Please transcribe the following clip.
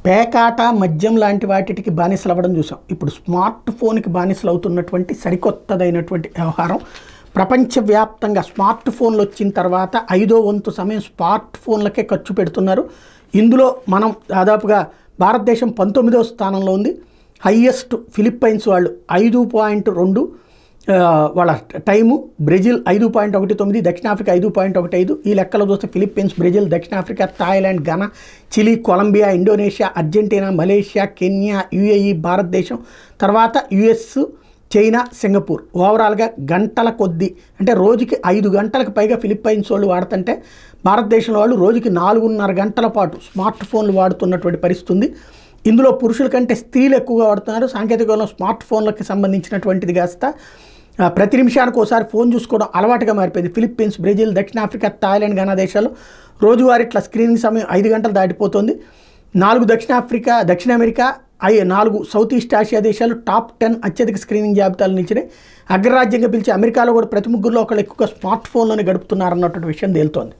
పేకాట మద్యం లాంటి వాటికి బానిసలు అవ్వడం చూసాం. ఇప్పుడు స్మార్ట్ ఫోన్కి బానిసలు అవుతున్నటువంటి సరికొత్తదైనటువంటి వ్యవహారం. ప్రపంచవ్యాప్తంగా స్మార్ట్ ఫోన్లు వచ్చిన తర్వాత 5వ వంతు సమయం స్మార్ట్ ఫోన్లకే ఖర్చు పెడుతున్నారు. ఇందులో మనం దాదాపుగా భారతదేశం 19వ స్థానంలో ఉంది. హైయెస్ట్ ఫిలిప్పైన్స్ వాళ్ళు 5.2 వాళ్ళ టైము, బ్రెజిల్ 5.19, దక్షిణాఫ్రికా 5.15. ఈ లెక్కలో చూస్తే ఫిలిప్పీన్స్, బ్రెజిల్, దక్షిణాఫ్రికా, Thailand, Ghana, Chile, Colombia, Indonesia, Argentina, Malaysia, Kenya, UAE, భారతదేశం, తర్వాత యుఎస్, చైనా, సింగపూర్. ఓవరాల్గా గంటల కొద్దీ అంటే రోజుకి 5 గంటలకు పైగా ఫిలిప్పైన్స్ వాళ్ళు వాడుతుంటే భారతదేశంలో వాళ్ళు రోజుకి 4.5 గంటల పాటు స్మార్ట్ ఫోన్లు వాడుతున్నటువంటి పరిస్థితి ఉంది. ఇందులో పురుషుల కంటే స్త్రీలు ఎక్కువగా వాడుతున్నారు. సాంకేతికంలో స్మార్ట్ ఫోన్లకి సంబంధించినటువంటిది కాస్త ప్రతి నిమిషానికి ఒకసారి ఫోన్ చూసుకోవడం అలవాటుగా మారిపోయింది. ఫిలిప్పీన్స్, బ్రెజిల్, దక్షిణాఫ్రికా, థాయిలాండ్, ఘనా దేశాల్లో రోజువారీ ఇట్లా స్క్రీనింగ్ సమయం 5 గంటలు దాటిపోతుంది. 4 దక్షిణ అమెరికా, 4 సౌత్ ఈస్ట్ ఆసియా దేశాలు టాప్ 10 అత్యధిక స్క్రీనింగ్ జాబితాలు నిలిచినాయి. అగ్రరాజ్యంగా పిలిచే అమెరికాలో కూడా ప్రతి ముగ్గురులో ఒకళ్ళు ఎక్కువగా స్మార్ట్ ఫోన్లోనే గడుపుతున్నారన్నటువంటి విషయం తేలుతోంది.